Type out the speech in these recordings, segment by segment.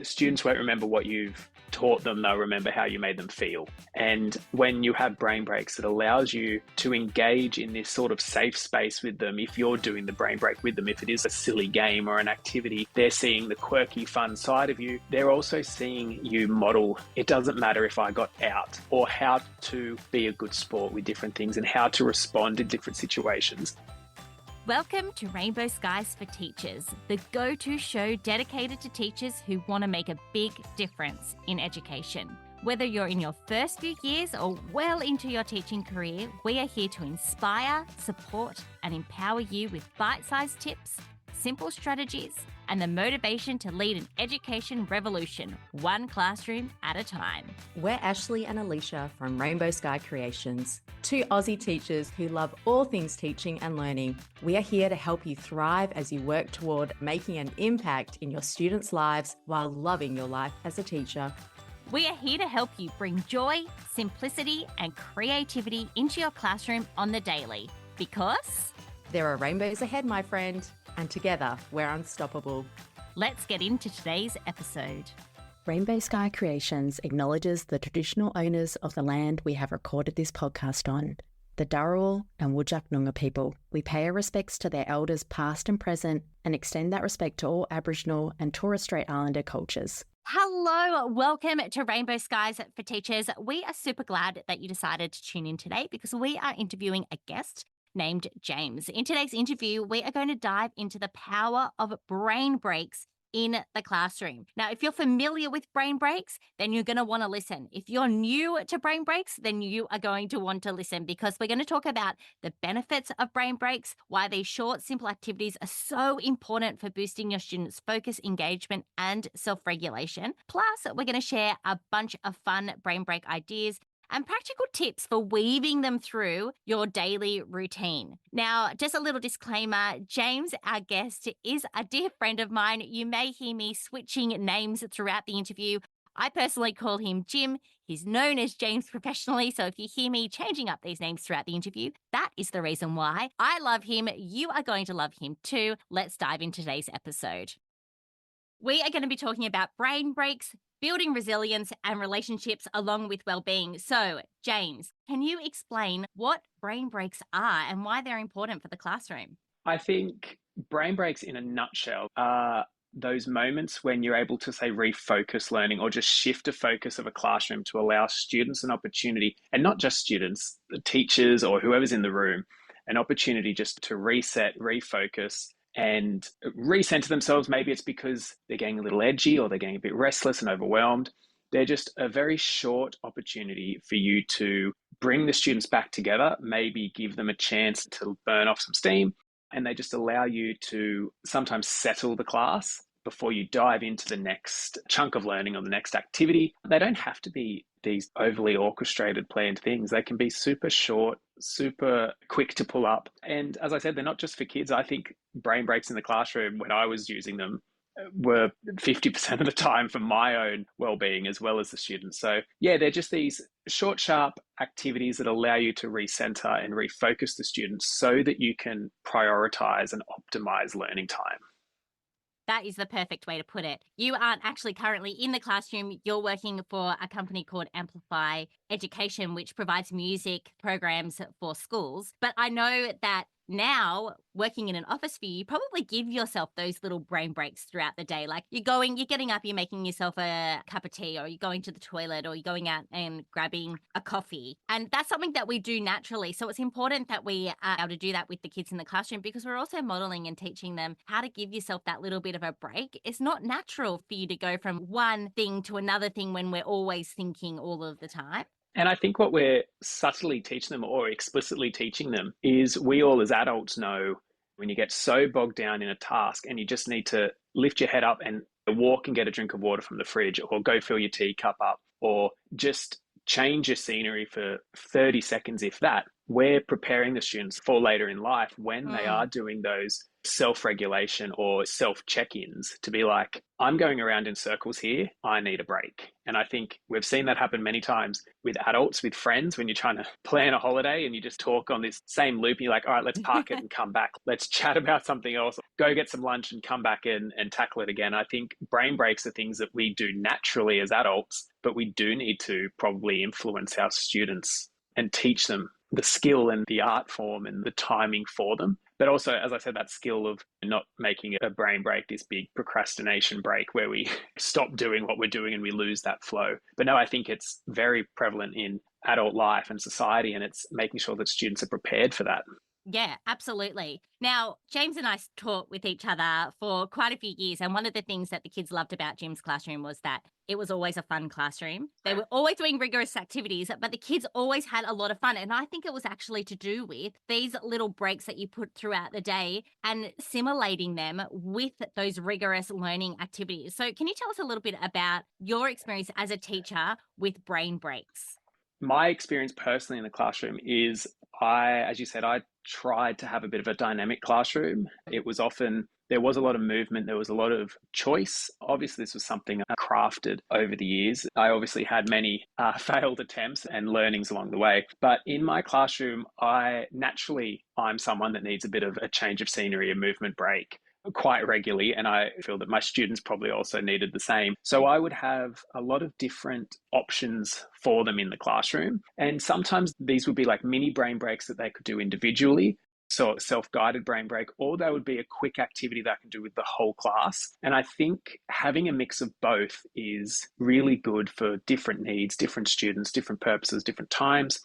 Students won't remember what you've taught them, they'll remember how you made them feel. And when you have brain breaks, it allows you to engage in this sort of safe space with them. If you're doing the brain break with them, if it is a silly game or an activity, they're seeing the quirky, fun side of you. They're also seeing you model, it doesn't matter if I got out, or how to be a good sport with different things and how to respond in different situations. Welcome to Rainbow Skies for Teachers, the go-to show dedicated to teachers who want to make a big difference in education. Whether you're in your first few years or well into your teaching career, we are here to inspire, support, and empower you with bite-sized tips, simple strategies, and the motivation to lead an education revolution, one classroom at a time. We're Ashley and Alicia from Rainbow Sky Creations, two Aussie teachers who love all things teaching and learning. We are here to help you thrive as you work toward making an impact in your students' lives while loving your life as a teacher. We are here to help you bring joy, simplicity, and creativity into your classroom on the daily, because there are rainbows ahead, my friend, and together we're unstoppable. Let's get into today's episode. Rainbow Sky Creations acknowledges the traditional owners of the land we have recorded this podcast on, the Dharawal and Whadjuk Noongar people. We pay our respects to their elders past and present and extend that respect to all Aboriginal and Torres Strait Islander cultures. Hello, welcome to Rainbow Skies for Teachers. We are super glad that you decided to tune in today because we are interviewing a guest named James. In today's interview, we are going to dive into the power of brain breaks in the classroom. Now, if you're familiar with brain breaks, then you're going to want to listen. If you're new to brain breaks, then you are going to want to listen because we're going to talk about the benefits of brain breaks, why these short, simple activities are so important for boosting your students' focus, engagement, and self-regulation. Plus, we're going to share a bunch of fun brain break ideas and practical tips for weaving them through your daily routine. Now, just a little disclaimer, James, our guest, is a dear friend of mine. You may hear me switching names throughout the interview. I personally call him Jim. He's known as James professionally, so if you hear me changing up these names throughout the interview, that is the reason why. I love him. You are going to love him too. Let's dive into today's episode. We are going to be talking about brain breaks, building resilience and relationships along with well-being. So, James, can you explain what brain breaks are and why they're important for the classroom? I think brain breaks in a nutshell are those moments when you're able to, say, refocus learning or just shift a focus of a classroom to allow students an opportunity, and not just students, the teachers or whoever's in the room, an opportunity just to reset, refocus, and recenter themselves. Maybe it's because they're getting a little edgy or they're getting a bit restless and overwhelmed. They're just a very short opportunity for you to bring the students back together, maybe give them a chance to burn off some steam, and they just allow you to sometimes settle the class before you dive into the next chunk of learning or the next activity. They don't have to be these overly orchestrated, planned things. They can be super short, super quick to pull up. And as I said, they're not just for kids. I think brain breaks in the classroom, when I was using them, were 50% of the time for my own well-being as well as the students. So yeah, they're just these short, sharp activities that allow you to recenter and refocus the students so that you can prioritize and optimize learning time. That is the perfect way to put it. You aren't actually currently in the classroom. You're working for a company called Amplify Education, which provides music programs for schools. But I know that now, working in an office for you, you probably give yourself those little brain breaks throughout the day. Like you're getting up, you're making yourself a cup of tea, or you're going to the toilet, or you're going out and grabbing a coffee. And that's something that we do naturally. So it's important that we are able to do that with the kids in the classroom because we're also modeling and teaching them how to give yourself that little bit of a break. It's not natural for you to go from one thing to another thing when we're always thinking all of the time. And I think what we're subtly teaching them or explicitly teaching them is we all as adults know when you get so bogged down in a task and you just need to lift your head up and walk and get a drink of water from the fridge or go fill your teacup up or just change your scenery for 30 seconds, if that. we're preparing the students for later in life when they Mm. are doing those self-regulation or self-check-ins to be like, I'm going around in circles here, I need a break. And I think we've seen that happen many times with adults, with friends, when you're trying to plan a holiday and you just talk on this same loop and you're like, all right, let's park it and come back. Let's chat about something else, go get some lunch and come back in and tackle it again. I think brain breaks are things that we do naturally as adults, but we do need to probably influence our students and teach them the skill and the art form and the timing for them. But also, as I said, that skill of not making a brain break, this big procrastination break where we stop doing what we're doing and we lose that flow. But no, I think it's very prevalent in adult life and society, and it's making sure that students are prepared for that. Yeah, absolutely. Now, James and I taught with each other for quite a few years. And one of the things that the kids loved about Jim's classroom was that it was always a fun classroom. They were always doing rigorous activities, but the kids always had a lot of fun. And I think it was actually to do with these little breaks that you put throughout the day and simulating them with those rigorous learning activities. So, can you tell us a little bit about your experience as a teacher with brain breaks? My experience personally in the classroom is as you said, I tried to have a bit of a dynamic classroom. It was often, there was a lot of movement, there was a lot of choice. Obviously, this was something I crafted over the years. I obviously had many failed attempts and learnings along the way. But in my classroom, I'm someone that needs a bit of a change of scenery, a movement break quite regularly. And I feel that my students probably also needed the same. So I would have a lot of different options for them in the classroom. And sometimes these would be like mini brain breaks that they could do individually. So a self-guided brain break, or they would be a quick activity that I can do with the whole class. And I think having a mix of both is really good for different needs, different students, different purposes, different times.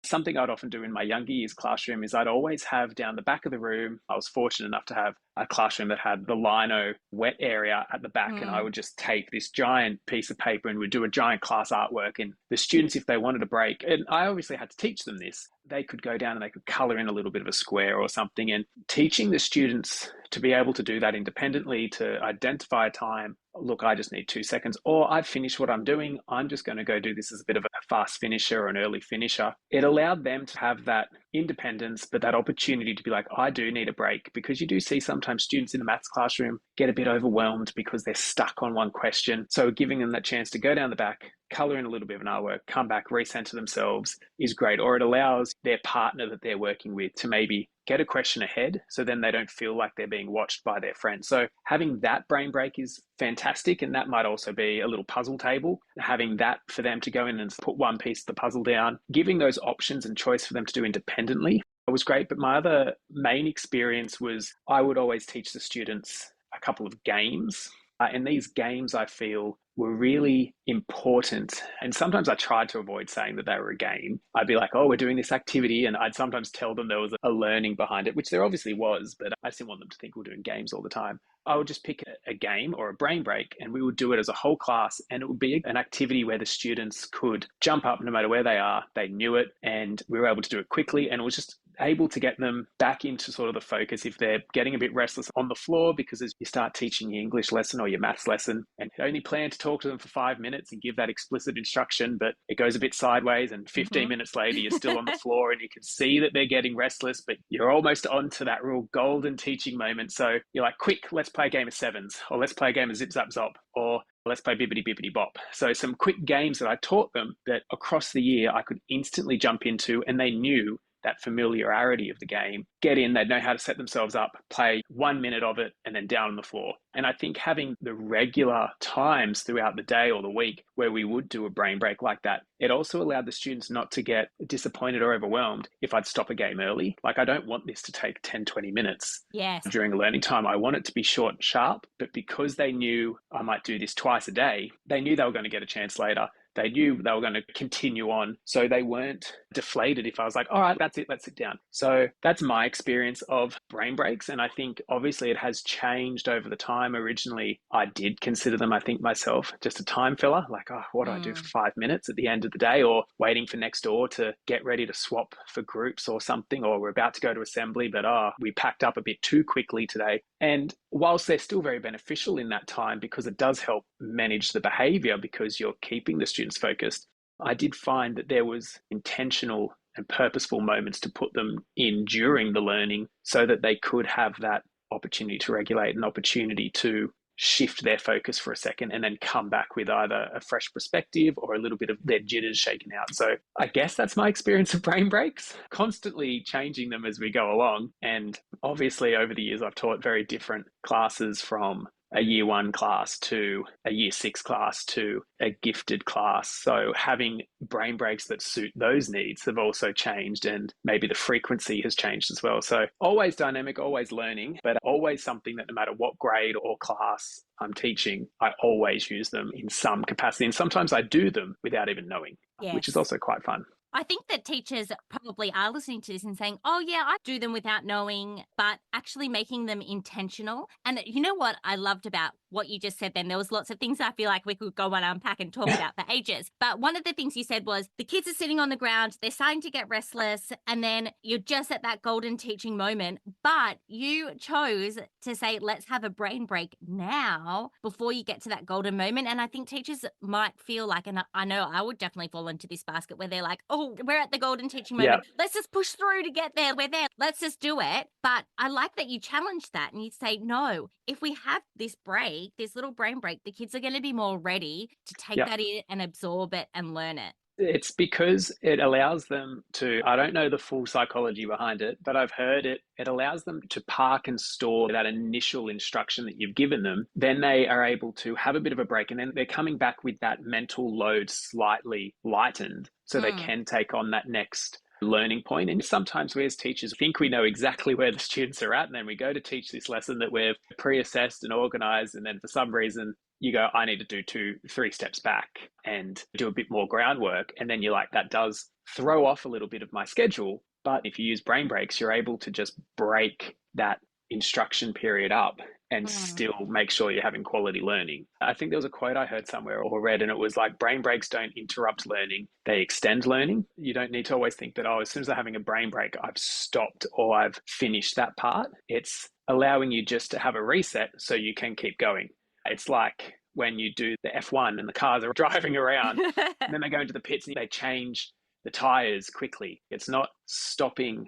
Something I'd often do in my younger years classroom is I'd always have down the back of the room, I was fortunate enough to have a classroom that had the lino wet area at the back, and I would just take this giant piece of paper and we'd do a giant class artwork, and the students, if they wanted a break, and I obviously had to teach them this, they could go down and they could color in a little bit of a square or something, and teaching the students to be able to do that independently, to identify a time, look, I just need 2 seconds, or I've finished what I'm doing, I'm just going to go do this as a bit of a fast finisher or an early finisher. It allowed them to have that independence, but that opportunity to be like, I do need a break, because you do see sometimes students in the maths classroom get a bit overwhelmed because they're stuck on one question. So giving them that chance to go down the back, color in a little bit of an artwork, come back, recenter themselves is great. Or it allows their partner that they're working with to maybe get a question ahead, so then they don't feel like they're being watched by their friends. So having that brain break is fantastic. And that might also be a little puzzle table, having that for them to go in and put one piece of the puzzle down, giving those options and choice for them to do independently. It was great. But my other main experience was I would always teach the students a couple of games. And these games, I feel, were really important. And sometimes I tried to avoid saying that they were a game. I'd be like, oh, we're doing this activity. And I'd sometimes tell them there was a learning behind it, which there obviously was, but I just didn't want them to think we're doing games all the time. I would just pick a game or a brain break, and we would do it as a whole class. And it would be an activity where the students could jump up no matter where they are. They knew it, and we were able to do it quickly. And it was just able to get them back into sort of the focus if they're getting a bit restless on the floor, because as you start teaching your English lesson or your maths lesson and you only plan to talk to them for 5 minutes and give that explicit instruction, but it goes a bit sideways and 15 minutes later you're still on the floor and you can see that they're getting restless, but you're almost on to that real golden teaching moment. So you're like, quick, let's play a game of sevens, or let's play a game of zip zap zop, or let's play bibbity bibbity bop. So some quick games that I taught them that across the year I could instantly jump into, and they knew that familiarity of the game, get in, they'd know how to set themselves up, play 1 minute of it, and then down on the floor. And I think having the regular times throughout the day or the week where we would do a brain break like that, it also allowed the students not to get disappointed or overwhelmed if I'd stop a game early. Like, I don't want this to take 10, 20 minutes Yes. during a learning time. I want it to be short and sharp, but because they knew I might do this twice a day, they knew they were going to get a chance later. They knew they were going to continue on. So they weren't deflated if I was like, all right, that's it, let's sit down. So that's my experience of brain breaks. And I think obviously it has changed over the time. Originally, I did consider them, I think myself, just a time filler. Like, oh, what do I do for 5 minutes at the end of the day, or waiting for next door to get ready to swap for groups or something, or we're about to go to assembly, but we packed up a bit too quickly today. And whilst they're still very beneficial in that time, because it does help manage the behavior, because you're keeping the students focused, I did find that there was intentional and purposeful moments to put them in during the learning so that they could have that opportunity to regulate, an opportunity to shift their focus for a second and then come back with either a fresh perspective or a little bit of their jitters shaken out. So I guess that's my experience of brain breaks, constantly changing them as we go along. And obviously over the years, I've taught very different classes, from a year one class to a year six class to a gifted class. So having brain breaks that suit those needs have also changed, and maybe the frequency has changed as well. So always dynamic, always learning, but always something that no matter what grade or class I'm teaching, I always use them in some capacity. And sometimes I do them without even knowing, which is Yes. also quite fun. I think that teachers probably are listening to this and saying, oh, yeah, I do them without knowing, but actually making them intentional. And you know what I loved about what you just said then? There was lots of things I feel like we could go and unpack and talk about for ages. But one of the things you said was the kids are sitting on the ground, they're starting to get restless, and then you're just at that golden teaching moment. But you chose to say, let's have a brain break now before you get to that golden moment. And I think teachers might feel like, and I know I would definitely fall into this basket where they're like, oh, we're at the golden teaching moment. Yeah. Let's just push through to get there. We're there. Let's just do it. But I like that you challenge that and you say, no, if we have this break, this little brain break, the kids are going to be more ready to take that in and absorb it and learn it. It's because it allows them to, I don't know the full psychology behind it, but I've heard it allows them to park and store that initial instruction that you've given them. Then they are able to have a bit of a break, and then they're coming back with that mental load slightly lightened so they can take on that next learning point. And sometimes we as teachers think we know exactly where the students are at, and then we go to teach this lesson that we've pre-assessed and organized, and then for some reason you go, I need to do 2-3 steps back and do a bit more groundwork. And then you're like, that does throw off a little bit of my schedule. But if you use brain breaks, you're able to just break that instruction period up and still make sure you're having quality learning. I think there was a quote I heard somewhere or read, and it was like, brain breaks don't interrupt learning, they extend learning. You don't need to always think that, oh, as soon as I'm having a brain break, I've stopped or I've finished that part. It's allowing you just to have a reset so you can keep going. It's like when you do the F1 and the cars are driving around and then they go into the pits and they change the tires quickly. It's not stopping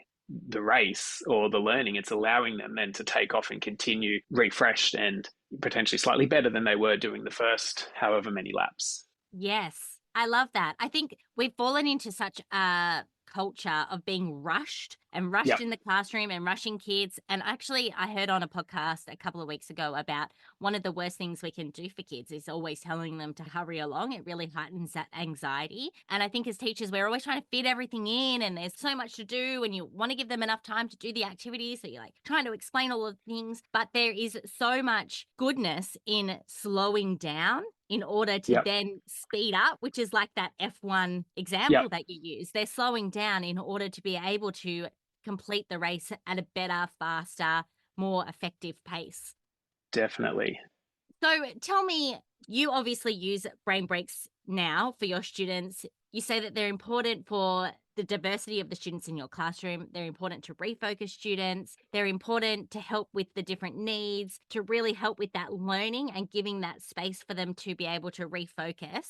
the race or the learning. It's allowing them then to take off and continue refreshed and potentially slightly better than they were doing the first however many laps. Yes, I love that. I think we've fallen into such a culture of being rushed in the classroom and rushing kids. And actually, I heard on a podcast a couple of weeks ago about one of the worst things we can do for kids is always telling them to hurry along. It really heightens that anxiety. And I think as teachers, we're always trying to fit everything in, and there's so much to do, and you want to give them enough time to do the activities. So you're like trying to explain all of the things, but there is so much goodness in slowing down in order to then speed up, which is like that F1 example that you use. They're slowing down in order to be able to complete the race at a better, faster, more effective pace. Definitely. So tell me, you obviously use brain breaks now for your students. You say that they're important for the diversity of the students in your classroom. They're important to refocus students. They're important to help with the different needs, to really help with that learning and giving that space for them to be able to refocus.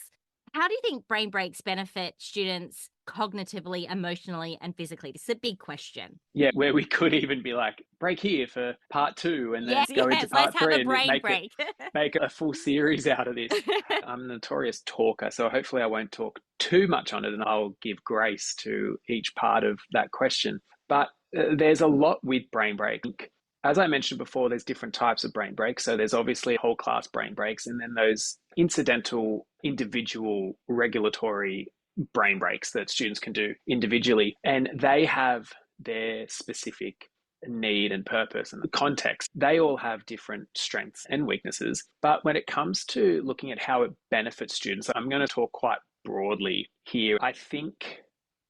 How do you think brain breaks benefit students cognitively, emotionally, and physically? This is a big question. Yeah, where we could even be like, break here for part 2 and then go into part let's have 3 a brain and break. make a full series out of this. I'm a notorious talker, so hopefully I won't talk too much on it, and I'll give grace to each part of that question. But there's a lot with brain break. As I mentioned before, there's different types of brain breaks. So there's obviously whole class brain breaks, and then those incidental, individual, regulatory brain breaks that students can do individually. And they have their specific need and purpose and the context. They all have different strengths and weaknesses. But when it comes to looking at how it benefits students, I'm going to talk quite broadly here. I think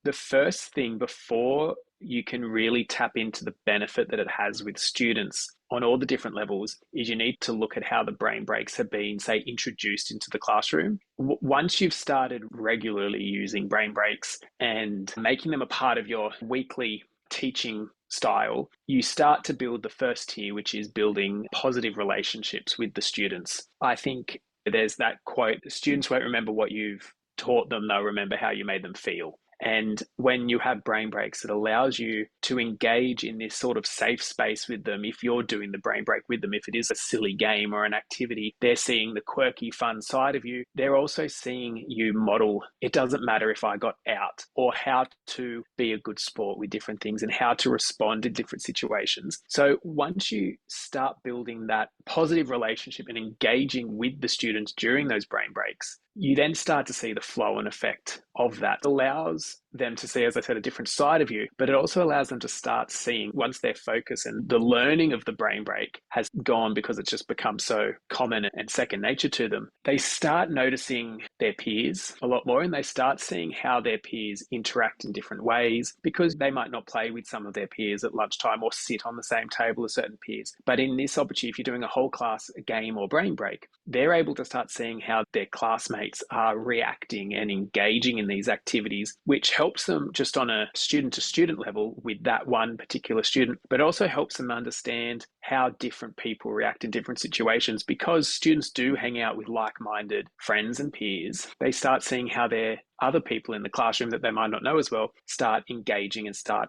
the first thing before you can really tap into the benefit that it has with students on all the different levels is you need to look at how the brain breaks have been, say, introduced into the classroom. Once you've started regularly using brain breaks and making them a part of your weekly teaching style, you start to build the first tier, which is building positive relationships with the students. I think there's that quote, students won't remember what you've taught them, they'll remember how you made them feel. And when you have brain breaks, it allows you to engage in this sort of safe space with them. If you're doing the brain break with them, if it is a silly game or an activity, they're seeing the quirky, fun side of you. They're also seeing you model, it doesn't matter if I got out, or how to be a good sport with different things and how to respond in different situations. So once you start building that positive relationship and engaging with the students during those brain breaks, you then start to see the flow and effect of that. It allows them to see, as I said, a different side of you, but it also allows them to start seeing, once their focus and the learning of the brain break has gone because it's just become so common and second nature to them, they start noticing their peers a lot more, and they start seeing how their peers interact in different ways, because they might not play with some of their peers at lunchtime or sit on the same table as certain peers. But in this opportunity, if you're doing a whole class game or brain break, they're able to start seeing how their classmates are reacting and engaging in these activities, which helps them just on a student-to-student level with that one particular student, but also helps them understand how different people react in different situations. Because students do hang out with like-minded friends and peers, they start seeing how their other people in the classroom that they might not know as well start engaging and start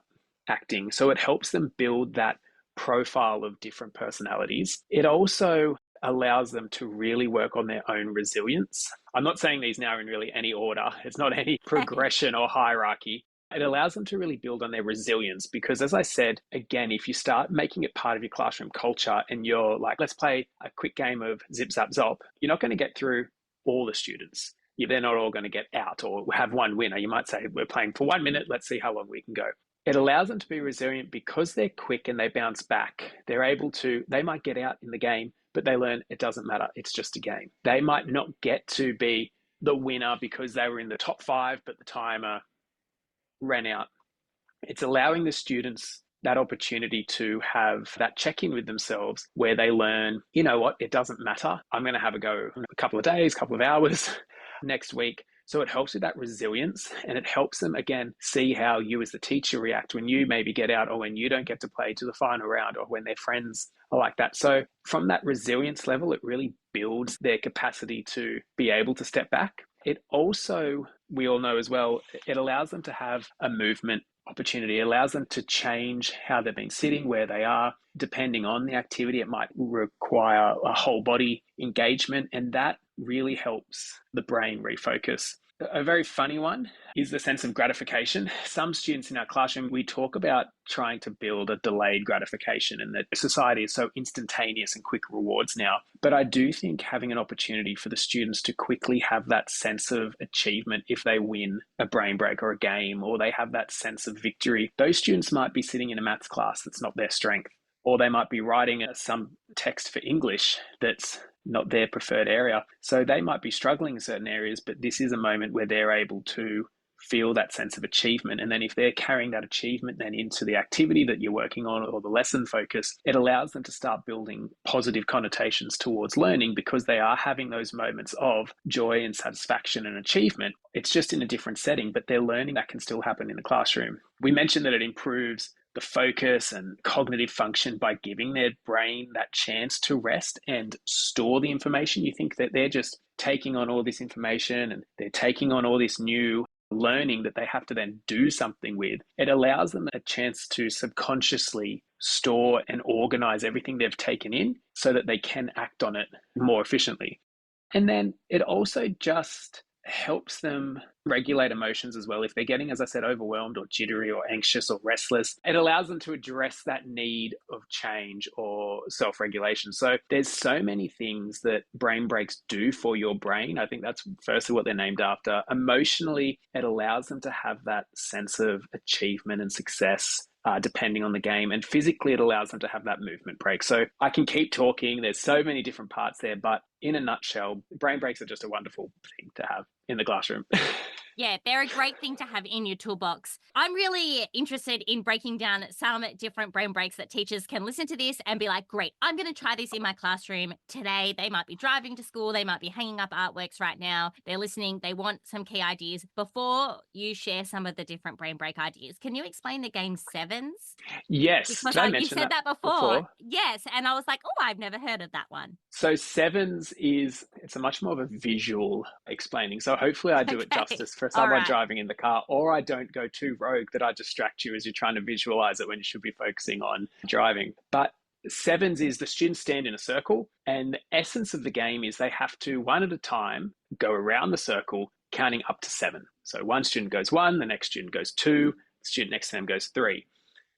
acting. So it helps them build that profile of different personalities. It also allows them to really work on their own resilience. I'm not saying these now in really any order. It's not any progression or hierarchy. It allows them to really build on their resilience, because, as I said, again, if you start making it part of your classroom culture and you're like, let's play a quick game of zip, zap, zop, you're not going to get through all the students. They're not all going to get out or have one winner. You might say, we're playing for 1 minute. Let's see how long we can go. It allows them to be resilient because they're quick and they bounce back. They're able to, they might get out in the game, but they learn it doesn't matter. It's just a game. They might not get to be the winner because they were in the top 5, but the timer ran out. It's allowing the students that opportunity to have that check-in with themselves where they learn, you know what, it doesn't matter. I'm going to have a go in a couple of days, couple of hours next week. So it helps with that resilience, and it helps them, again, see how you as the teacher react when you maybe get out, or when you don't get to play to the final round, or when their friends are like that. So from that resilience level, it really builds their capacity to be able to step back. It also, we all know as well, it allows them to have a movement opportunity. It allows them to change how they've been sitting, where they are. Depending on the activity, it might require a whole body engagement, and that really helps the brain refocus. A very funny one is the sense of gratification. Some students in our classroom, we talk about trying to build a delayed gratification, and that society is so instantaneous and quick rewards now. But I do think having an opportunity for the students to quickly have that sense of achievement if they win a brain break or a game, or they have that sense of victory. Those students might be sitting in a maths class that's not their strength, or they might be writing some text for English that's not their preferred area. So they might be struggling in certain areas, but this is a moment where they're able to feel that sense of achievement. And then if they're carrying that achievement then into the activity that you're working on, or the lesson focus, it allows them to start building positive connotations towards learning, because they are having those moments of joy and satisfaction and achievement. It's just in a different setting, but they're learning that can still happen in the classroom. We mentioned that it improves the focus and cognitive function by giving their brain that chance to rest and store the information. You think that they're just taking on all this information and they're taking on all this new learning that they have to then do something with. It allows them a chance to subconsciously store and organize everything they've taken in so that they can act on it more efficiently. And then it also just helps them regulate emotions as well. If they're getting, as I said, overwhelmed or jittery or anxious or restless, it allows them to address that need of change or self-regulation. So there's so many things that brain breaks do for your brain. I think that's firstly what they're named after. Emotionally, it allows them to have that sense of achievement and success, depending on the game. And physically, it allows them to have that movement break. So I can keep talking. There's so many different parts there, but in a nutshell, brain breaks are just a wonderful thing to have in the classroom. Yeah, they're a great thing to have in your toolbox. I'm really interested in breaking down some different brain breaks that teachers can listen to this and be like, great, I'm going to try this in my classroom today. They might be driving to school. They might be hanging up artworks right now. They're listening. They want some key ideas. Before you share some of the different brain break ideas, can you explain the game Sevens? Yes. Because Did I you mention said that before. before? Yes. And I was like, oh, I've never heard of that one. So Sevens it's a much more of a visual explaining. So hopefully I do it Okay. justice for All someone right. driving in the car, or I don't go too rogue that I distract you as you're trying to visualize it when you should be focusing on driving. But sevens is the students stand in a circle, and the essence of the game is they have to, one at a time, go around the circle, counting up to 7. So one student goes 1, the next student goes 2, the student next to them goes 3.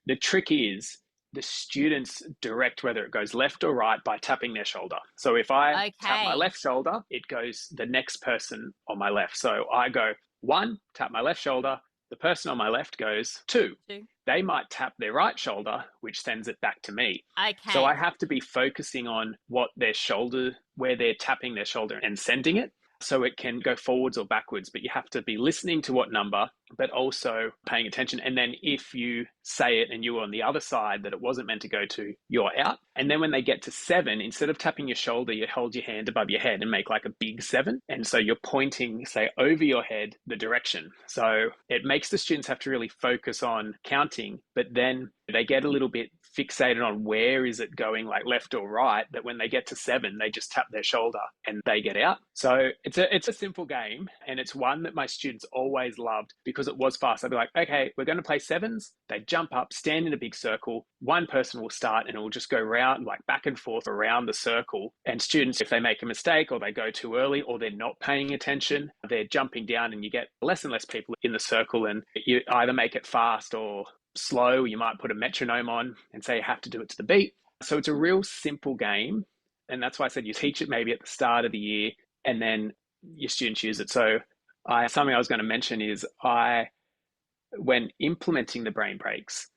The trick is the students direct whether it goes left or right by tapping their shoulder. So if I tap my Okay. left shoulder, it goes the next person on my left. So I go 1, tap my left shoulder, the person on my left goes 2. 2. They might tap their right shoulder, which sends it back to me. Okay. So I have to be focusing on what their shoulder, where they're tapping their shoulder and sending it. So it can go forwards or backwards, but you have to be listening to what number, but also paying attention. And then if you say it and you were on the other side that it wasn't meant to go to, you're out. And then when they get to 7, instead of tapping your shoulder, you hold your hand above your head and make like a big 7. And so you're pointing, say, over your head, the direction. So it makes the students have to really focus on counting, but then they get a little bit fixated on where is it going, like left or right, that when they get to 7, they just tap their shoulder and they get out. So it's a simple game, and it's one that my students always loved because it was fast. I'd be like, okay, we're going to play sevens. They jump up, stand in a big circle. One person will start and it will just go round, like back and forth around the circle. And students, if they make a mistake or they go too early or they're not paying attention, they're jumping down, and you get less and less people in the circle, and you either make it fast or slow. You might put a metronome on and say you have to do it to the beat. So it's a real simple game. And that's why I said you teach it maybe at the start of the year and then your students use it. So something I was going to mention is when implementing the brain breaks,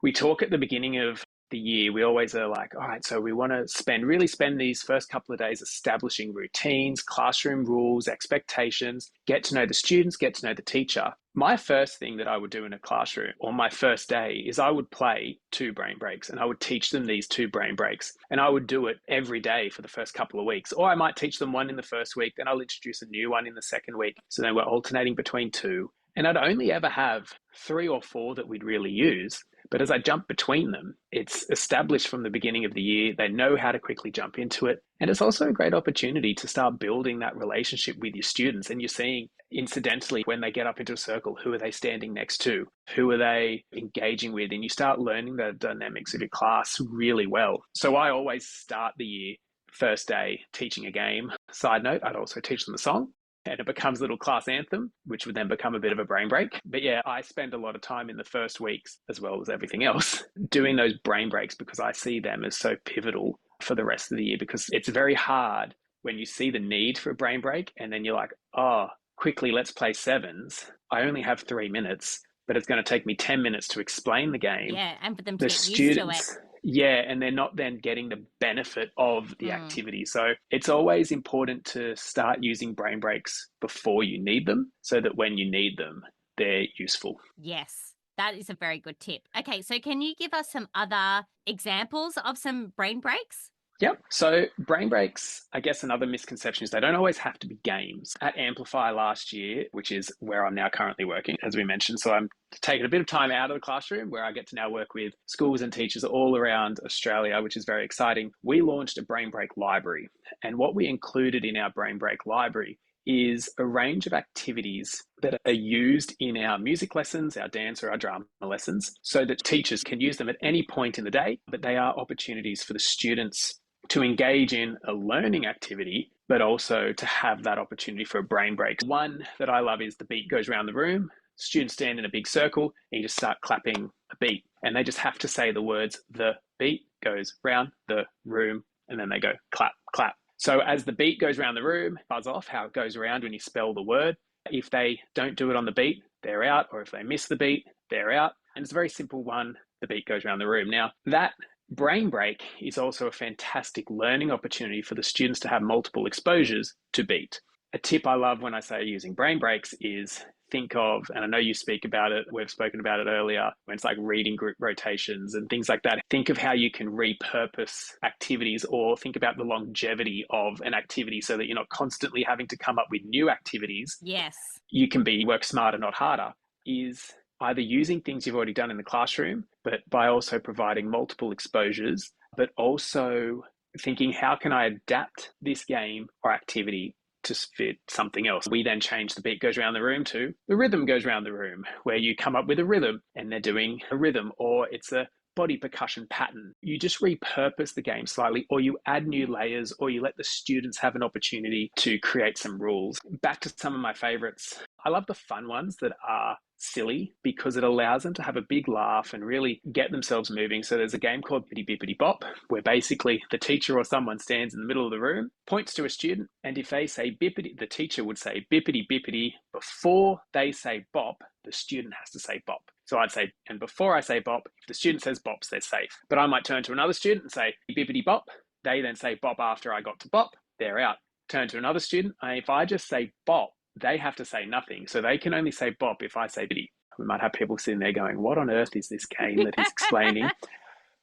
we talk at the beginning of the year, we always are like, all right, so we want to really spend these first couple of days establishing routines, classroom rules, expectations, get to know the students, get to know the teacher. My first thing that I would do in a classroom on my first day is I would play 2 brain breaks, and I would teach them these 2 brain breaks, and I would do it every day for the first couple of weeks. Or I might teach them one in the first week, then I'll introduce a new one in the second week. So then we're alternating between 2. And I'd only ever have 3 or 4 that we'd really use. But as I jump between them, it's established from the beginning of the year. They know how to quickly jump into it. And it's also a great opportunity to start building that relationship with your students. And you're seeing, incidentally, when they get up into a circle, who are they standing next to? Who are they engaging with? And you start learning the dynamics of your class really well. So I always start the year, first day, teaching a game. Side note, I'd also teach them a song. And it becomes a little class anthem, which would then become a bit of a brain break. But yeah, I spend a lot of time in the first weeks, as well as everything else, doing those brain breaks because I see them as so pivotal for the rest of the year, because it's very hard when you see the need for a brain break and then you're like, oh, quickly, let's play sevens. I only have 3 minutes, but it's going to take me 10 minutes to explain the game. Yeah, and for them to The get used to it. students, yeah, and they're not then getting the benefit of the activity. So it's always important to start using brain breaks before you need them, so that when you need them, they're useful. Yes, that is a very good tip. Okay, so can you give us some other examples of some brain breaks? Yep. So brain breaks, I guess another misconception is they don't always have to be games. At Amplify last year, which is where I'm now currently working, as we mentioned, so I'm taking a bit of time out of the classroom where I get to now work with schools and teachers all around Australia, which is very exciting. We launched a brain break library. And what we included in our brain break library is a range of activities that are used in our music lessons, our dance or our drama lessons, so that teachers can use them at any point in the day, but they are opportunities for the students to engage in a learning activity, but also to have that opportunity for a brain break. One that I love is the beat goes around the room. Students stand in a big circle and you just start clapping a beat, and they just have to say the words, the beat goes round the room, and then they go clap, clap. So as the beat goes around the room, buzz off how it goes around when you spell the word. If they don't do it on the beat, they're out, or if they miss the beat, they're out. And it's a very simple one, the beat goes around the room. Now, that brain break is also a fantastic learning opportunity for the students to have multiple exposures to beat. A tip I love when I say using brain breaks is think of, and I know you speak about it, we've spoken about it earlier, when it's like reading group rotations and things like that. Think of how you can repurpose activities, or think about the longevity of an activity so that you're not constantly having to come up with new activities. Yes. You can work smarter, not harder, is either using things you've already done in the classroom, but by also providing multiple exposures, but also thinking, how can I adapt this game or activity to fit something else. We then change the beat goes around the room to the rhythm goes around the room, where you come up with a rhythm and they're doing a rhythm, or it's a body percussion pattern. You just repurpose the game slightly, or you add new layers, or you let the students have an opportunity to create some rules. Back to some of my favorites. I love the fun ones that are silly because it allows them to have a big laugh and really get themselves moving. So there's a game called Bippity Bippity Bop, where basically the teacher or someone stands in the middle of the room, points to a student, and if they say bippity, the teacher would say bippity bippity. Before they say bop, the student has to say bop. So I'd say, and before I say bop, if the student says bops, they're safe. But I might turn to another student and say bippity bop. They then say bop after I got to bop, they're out. Turn to another student, and if I just say bop, they have to say nothing. So they can only say bop if I say bitty. We might have people sitting there going, what on earth is this game that he's explaining?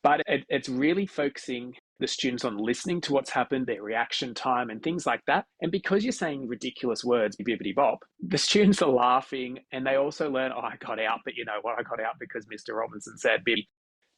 But it's really focusing the students on listening to what's happened, their reaction time and things like that. And because you're saying ridiculous words, bibbity bop, the students are laughing, and they also learn, oh, I got out, but you know what? I got out because Mr. Robinson said bibby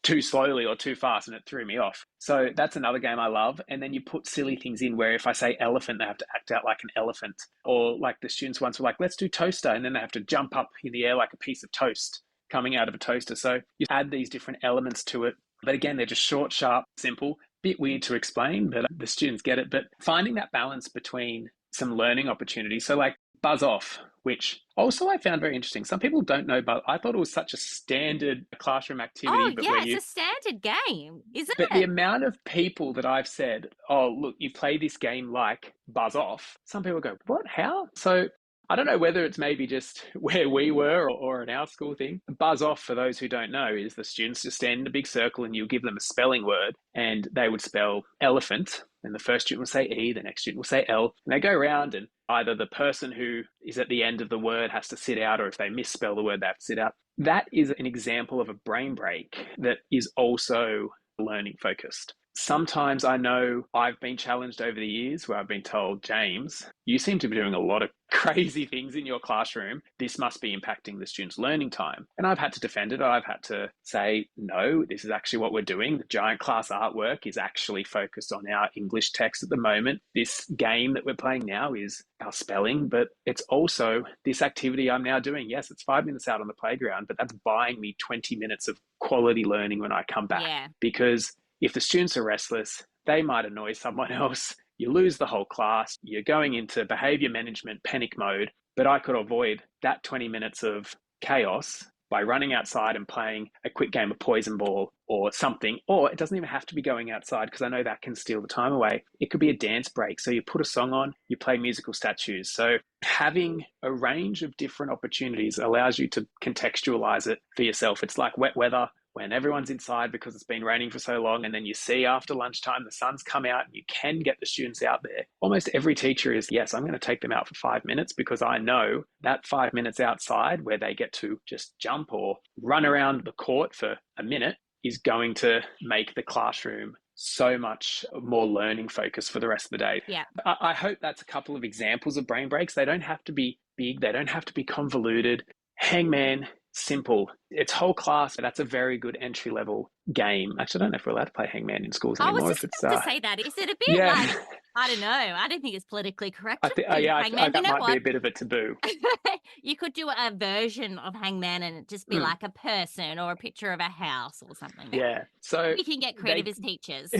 too slowly or too fast, and it threw me off. So that's another game I love. And then you put silly things in where if I say elephant, they have to act out like an elephant. Or like the students once were like, let's do toaster. And then they have to jump up in the air like a piece of toast coming out of a toaster. So you add these different elements to it. But again, they're just short, sharp, simple, bit weird to explain, but the students get it. But finding that balance between some learning opportunities. So like buzz off, which also I found very interesting. Some people don't know, but I thought it was such a standard classroom activity. Oh, but yeah, where it's a standard game, isn't but it? the amount of people that I've said, oh, look, you play this game like buzz off. Some people go, what, how? So I don't know whether it's maybe just where we were or in our school thing. Buzz off, for those who don't know, is the students just stand in a big circle and you give them a spelling word and they would spell elephant. And the first student will say E, the next student will say L. And they go around and either the person who is at the end of the word has to sit out, or if they misspell the word, they have to sit out. That is an example of a brain break that is also learning focused. Sometimes I know I've been challenged over the years where I've been told, James, you seem to be doing a lot of crazy things in your classroom. This must be impacting the students' learning time. And I've had to defend it. I've had to say, no, this is actually what we're doing. The giant class artwork is actually focused on our English text at the moment. This game that we're playing now is our spelling, but it's also this activity I'm now doing. Yes, it's 5 minutes out on the playground, but that's buying me 20 minutes of quality learning when I come back. Yeah. Because if the students are restless, they might annoy someone else. You lose the whole class. You're going into behavior management panic mode. But I could avoid that 20 minutes of chaos by running outside and playing a quick game of poison ball or something. Or it doesn't even have to be going outside, because I know that can steal the time away. It could be a dance break. So you put a song on, you play musical statues. So having a range of different opportunities allows you to contextualize it for yourself. It's like wet weather, when everyone's inside because it's been raining for so long, and then you see after lunchtime the sun's come out and you can get the students out there. Almost every teacher is, yes, I'm going to take them out for 5 minutes, because I know that 5 minutes outside where they get to just jump or run around the court for a minute is going to make the classroom so much more learning focus for the rest of the day. Yeah. I hope that's a couple of examples of brain breaks. They don't have to be big. They don't have to be convoluted. Hangman, simple. It's whole class. That's a very good entry level game. Actually, I don't know if we're allowed to play Hangman in schools anymore. I was just about to say that. Is it a bit like, I don't know. I don't think it's politically correct. I think that might be a bit of a taboo. You could do a version of Hangman and it just be like a person or a picture of a house or something. Yeah. So we can get creative as teachers.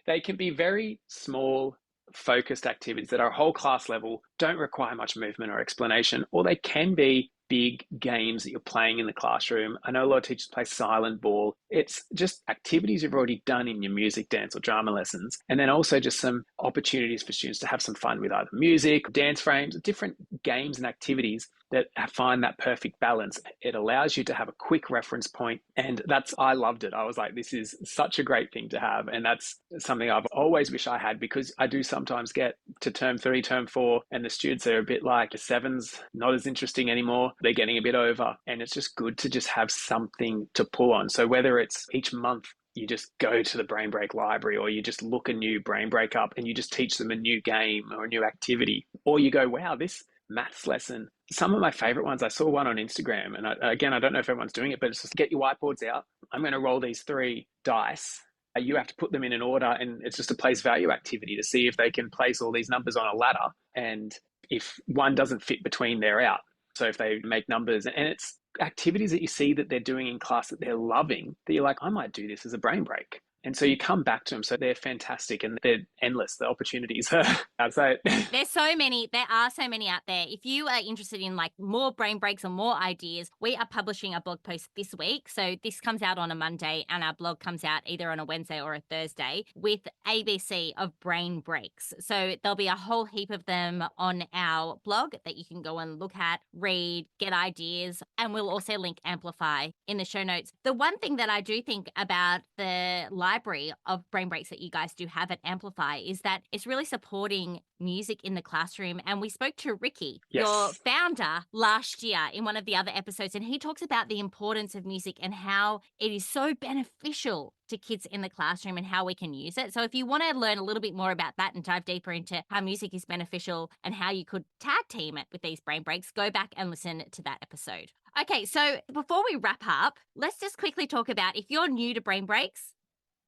They can be very small, focused activities that are whole class level, don't require much movement or explanation, or they can be big games that you're playing in the classroom. I know a lot of teachers play silent ball. It's just activities you've already done in your music, dance, or drama lessons. And then also just some opportunities for students to have some fun with either music, dance frames, different games and activities that find that perfect balance. It allows you to have a quick reference point. And I loved it. I was like, this is such a great thing to have. And that's something I've always wished I had, because I do sometimes get to term 3, term 4, and the students are a bit like, the 7's not as interesting anymore. They're getting a bit over. And it's just good to just have something to pull on. So whether it's each month, you just go to the Brain Break library, or you just look a new Brain Break up and you just teach them a new game or a new activity, or you go, wow, this maths lesson. Some of my favorite ones, I saw one on Instagram, and I don't know if everyone's doing it, but it's just get your whiteboards out. I'm going to roll these 3 dice. You have to put them in an order, and it's just a place value activity to see if they can place all these numbers on a ladder. And if one doesn't fit between, they're out. So if they make numbers, and it's activities that you see that they're doing in class that they're loving, that you're like, I might do this as a brain break. And so you come back to them. So they're fantastic and they're endless. The opportunities I'd say. There's so many. There are so many out there. If you are interested in like more brain breaks or more ideas, we are publishing a blog post this week. So this comes out on a Monday and our blog comes out either on a Wednesday or a Thursday with ABC of brain breaks. So there'll be a whole heap of them on our blog that you can go and look at, read, get ideas, and we'll also link Amplify in the show notes. The one thing that I do think about the library of brain breaks that you guys do have at Amplify is that it's really supporting music in the classroom. And we spoke to Ricky, Yes. your founder, last year in one of the other episodes, and he talks about the importance of music and how it is so beneficial to kids in the classroom and how we can use it. So if you want to learn a little bit more about that and dive deeper into how music is beneficial and how you could tag team it with these brain breaks, go back and listen to that episode. Okay, so before we wrap up, let's just quickly talk about if you're new to brain breaks,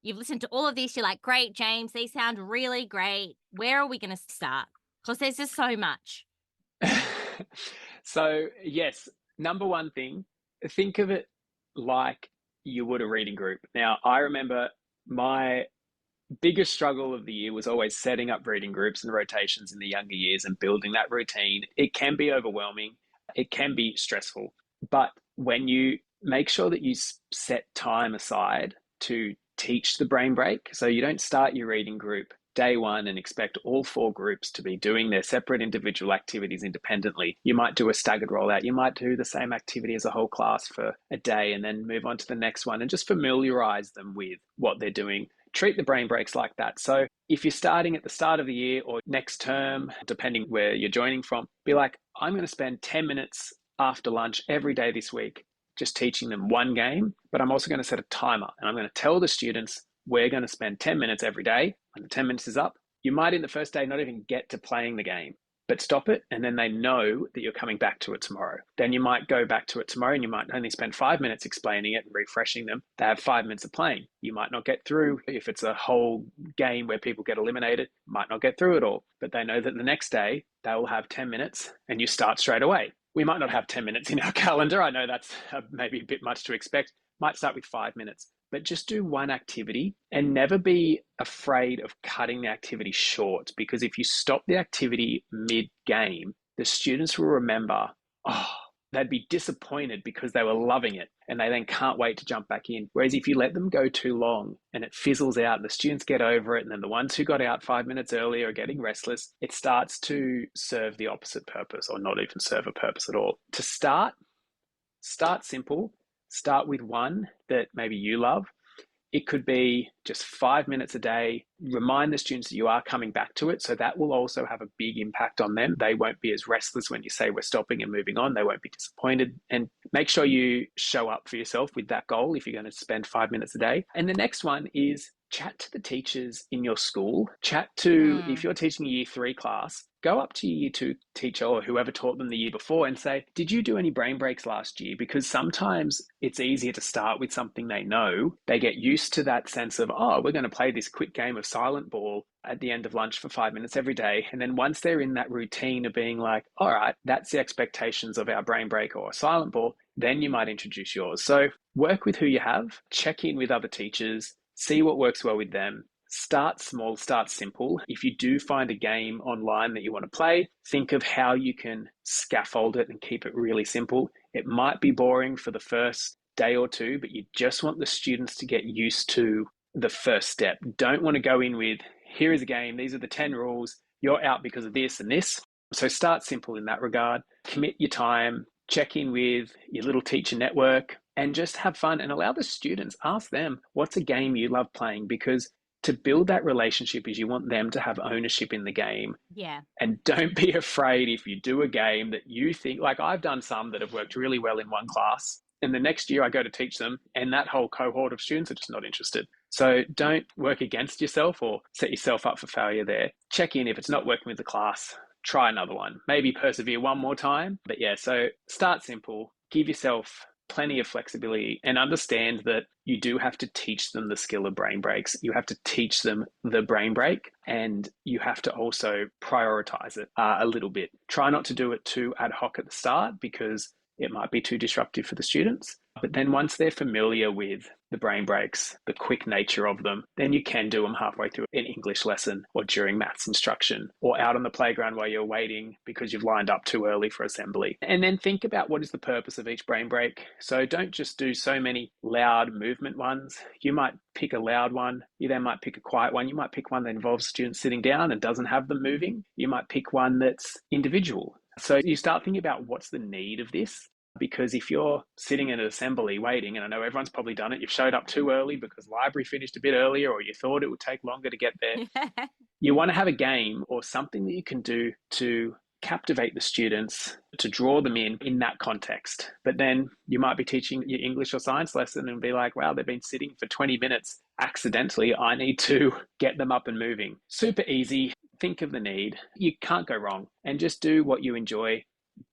you've listened to all of this, you're like, great, James, these sound really great. Where are we going to start? Because there's just so much. So, yes, number one thing, think of it like you would a reading group. Now, I remember my biggest struggle of the year was always setting up reading groups and rotations in the younger years and building that routine. It can be overwhelming. It can be stressful. But when you make sure that you set time aside to teach the brain break, so you don't start your reading group day one and expect all 4 groups to be doing their separate individual activities independently. You might do a staggered rollout. You might do the same activity as a whole class for a day and then move on to the next one and just familiarize them with what they're doing. Treat the brain breaks like that. So if you're starting at the start of the year or next term, depending where you're joining from, be like, I'm going to spend 10 minutes after lunch every day this week just teaching them one game, but I'm also going to set a timer and I'm going to tell the students we're going to spend 10 minutes every day. When the 10 minutes is up, you might in the first day not even get to playing the game, but stop it. And then they know that you're coming back to it tomorrow. Then you might go back to it tomorrow and you might only spend 5 minutes explaining it and refreshing them. They have 5 minutes of playing. You might not get through. If it's a whole game where people get eliminated, might not get through it all, but they know that the next day they will have 10 minutes and you start straight away. We might not have 10 minutes in our calendar. I know that's maybe a bit much to expect. Might start with 5 minutes, but just do one activity and never be afraid of cutting the activity short, because if you stop the activity mid-game, the students will remember, they'd be disappointed because they were loving it and they then can't wait to jump back in. Whereas if you let them go too long and it fizzles out and the students get over it, and then the ones who got out 5 minutes earlier are getting restless, it starts to serve the opposite purpose or not even serve a purpose at all. To start simple. Start with one that maybe you love. It could be just 5 minutes a day. Remind the students that you are coming back to it. So that will also have a big impact on them. They won't be as restless when you say we're stopping and moving on. They won't be disappointed. And make sure you show up for yourself with that goal if you're going to spend 5 minutes a day. And the next one is chat to the teachers in your school. Chat to, if you're teaching a year 3 class, go up to your year 2 teacher or whoever taught them the year before and say, did you do any brain breaks last year? Because sometimes it's easier to start with something they know. They get used to that sense of, we're going to play this quick game of silent ball at the end of lunch for 5 minutes every day. And then once they're in that routine of being like, all right, that's the expectations of our brain break or silent ball, then you might introduce yours. So work with who you have, check in with other teachers, see what works well with them. Start small, start simple. If you do find a game online that you want to play, think of how you can scaffold it and keep it really simple. It might be boring for the first day or two, but you just want the students to get used to the first step. Don't want to go in with, here is a game, these are the 10 rules, you're out because of this and this. So start simple in that regard. Commit your time, check in with your little teacher network, and just have fun and allow the students, ask them, what's a game you love playing? Because to build that relationship is you want them to have ownership in the game. Yeah. And don't be afraid if you do a game that you think, like I've done some that have worked really well in one class, and the next year I go to teach them and that whole cohort of students are just not interested. So don't work against yourself or set yourself up for failure there. Check in if it's not working with the class, try another one, maybe persevere one more time. But yeah, so start simple, give yourself plenty of flexibility and understand that you do have to teach them the skill of brain breaks. You have to teach them the brain break, and you have to also prioritize it a little bit. Try not to do it too ad hoc at the start because it might be too disruptive for the students. But then once they're familiar with the brain breaks, the quick nature of them, then you can do them halfway through an English lesson or during maths instruction or out on the playground while you're waiting because you've lined up too early for assembly. And then think about what is the purpose of each brain break. So don't just do so many loud movement ones. You might pick a loud one. You then might pick a quiet one. You might pick one that involves students sitting down and doesn't have them moving. You might pick one that's individual. So you start thinking about what's the need of this. Because if you're sitting in an assembly waiting, and I know everyone's probably done it, you've showed up too early because library finished a bit earlier or you thought it would take longer to get there. You want to have a game or something that you can do to captivate the students, to draw them in that context. But then you might be teaching your English or science lesson and be like, wow, they've been sitting for 20 minutes accidentally. I need to get them up and moving. Super easy. Think of the need. You can't go wrong, and just do what you enjoy.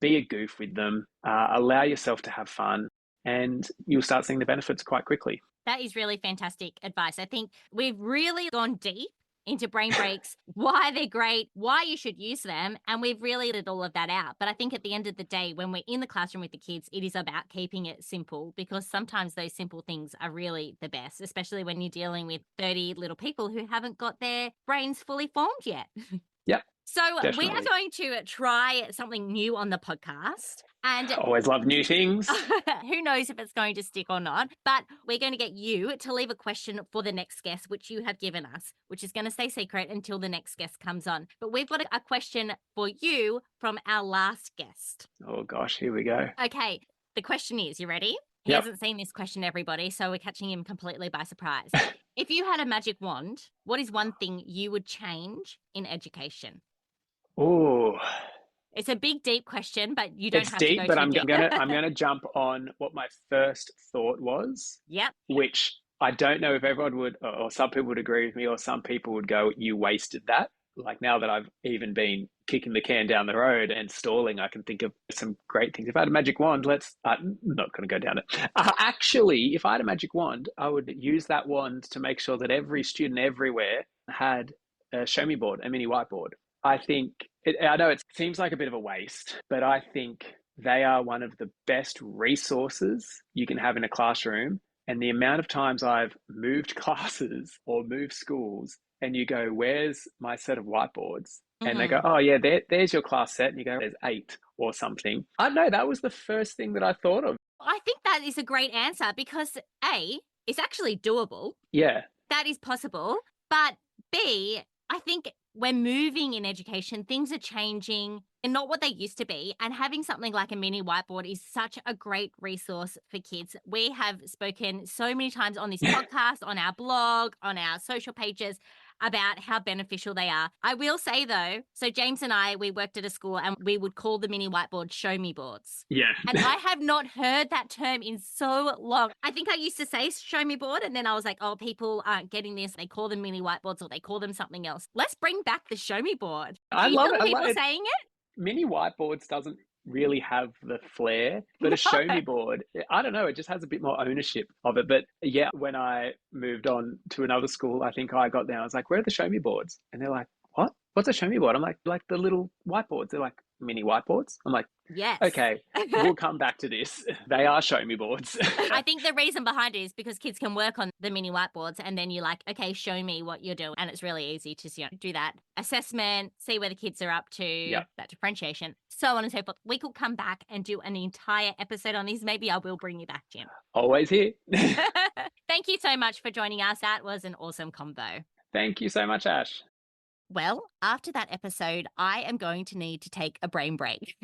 Be a goof with them, allow yourself to have fun, and you'll start seeing the benefits quite quickly. That is really fantastic advice. I think we've really gone deep into brain breaks, why they're great, why you should use them, and we've really laid all of that out. But I think at the end of the day, when we're in the classroom with the kids, it is about keeping it simple, because sometimes those simple things are really the best, especially when you're dealing with 30 little people who haven't got their brains fully formed yet. Yep. So Definitely. we are going to try something new on the podcast. And always love new things. Who knows if it's going to stick or not, but we're going to get you to leave a question for the next guest, which you have given us, which is going to stay secret until the next guest comes on. But we've got a question for you from our last guest. Oh gosh, here we go. Okay, the question is, you ready? He hasn't seen this question, everybody, so we're catching him completely by surprise. If you had a magic wand, what is one thing you would change in education? Oh, it's a big, deep question, but you don't it's have deep, to go but too I'm deep. gonna jump on what my first thought was. Yep. Which I don't know if everyone would, or some people would agree with me, or some people would go, "You wasted that." Like, now that I've even been kicking the can down the road and stalling, I can think of some great things. If I had a magic wand, I'm not going to go down it. Actually, if I had a magic wand, I would use that wand to make sure that every student everywhere had a show me board, a mini whiteboard. I know it seems like a bit of a waste, but I think they are one of the best resources you can have in a classroom. And the amount of times I've moved classes or moved schools, and you go, "Where's my set of whiteboards?" And they go, "Oh yeah, there's your class set." And you go, "There's 8 or something." I know that was the first thing that I thought of. I think that is a great answer because A, it's actually doable. Yeah. That is possible. But B, I think when moving in education, things are changing and not what they used to be. And having something like a mini whiteboard is such a great resource for kids. We have spoken so many times on this podcast, on our blog, on our social pages about how beneficial they are. I will say though, so James and I, we worked at a school and we would call the mini whiteboard show me boards. Yeah. And I have not heard that term in so long. I think I used to say show me board, and then I was like, oh, people aren't getting this. They call them mini whiteboards or they call them something else. Let's bring back the show me board. I love it. People saying it? Mini whiteboards doesn't really have the flair, but a show me board, I don't know, it just has a bit more ownership of it. But yeah, when I moved on to another school, I think I got there, I was like, "Where are the show me boards?" And they're like, "What? What's a show me board?" I'm like the little whiteboards. They're like, "Mini whiteboards?" I'm like, yes. Okay, we'll come back to this. They are show me boards. I think the reason behind it is because kids can work on the mini whiteboards and then you're like, okay, show me what you're doing. And it's really easy to do that assessment, see where the kids are up to, that differentiation, so on and so forth. We could come back and do an entire episode on this. Maybe I will bring you back, Jim. Always here. Thank you so much for joining us. That was an awesome combo. Thank you so much, Ash. Well, after that episode, I am going to need to take a brain break.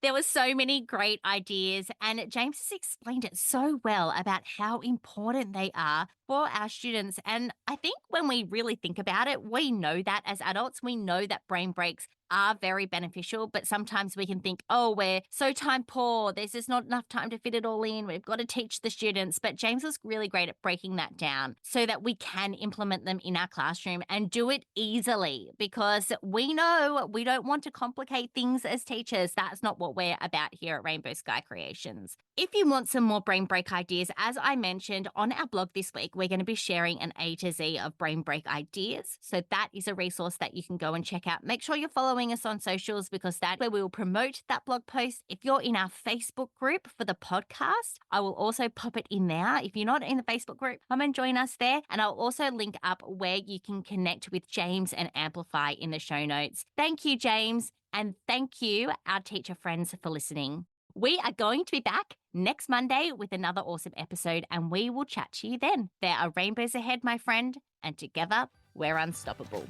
There were so many great ideas, and James has explained it so well about how important they are for our students. And I think when we really think about it, we know that as adults, we know that brain breaks are very beneficial, but sometimes we can think, oh, we're so time poor. There's just not enough time to fit it all in. We've got to teach the students. But James was really great at breaking that down so that we can implement them in our classroom and do it easily, because we know we don't want to complicate things as teachers. That's not what we're about here at Rainbow Sky Creations. If you want some more brain break ideas, as I mentioned on our blog this week, we're going to be sharing an A to Z of brain break ideas. So that is a resource that you can go and check out. Make sure you're following us on socials, because that's where we will promote that blog post. If you're in our Facebook group for the podcast, I will also pop it in there. If you're not in the Facebook group, come and join us there. And I'll also link up where you can connect with James and Amplify in the show notes. Thank you, James. And thank you, our teacher friends, for listening. We are going to be back next Monday with another awesome episode, and we will chat to you then. There are rainbows ahead, my friend, and together we're unstoppable.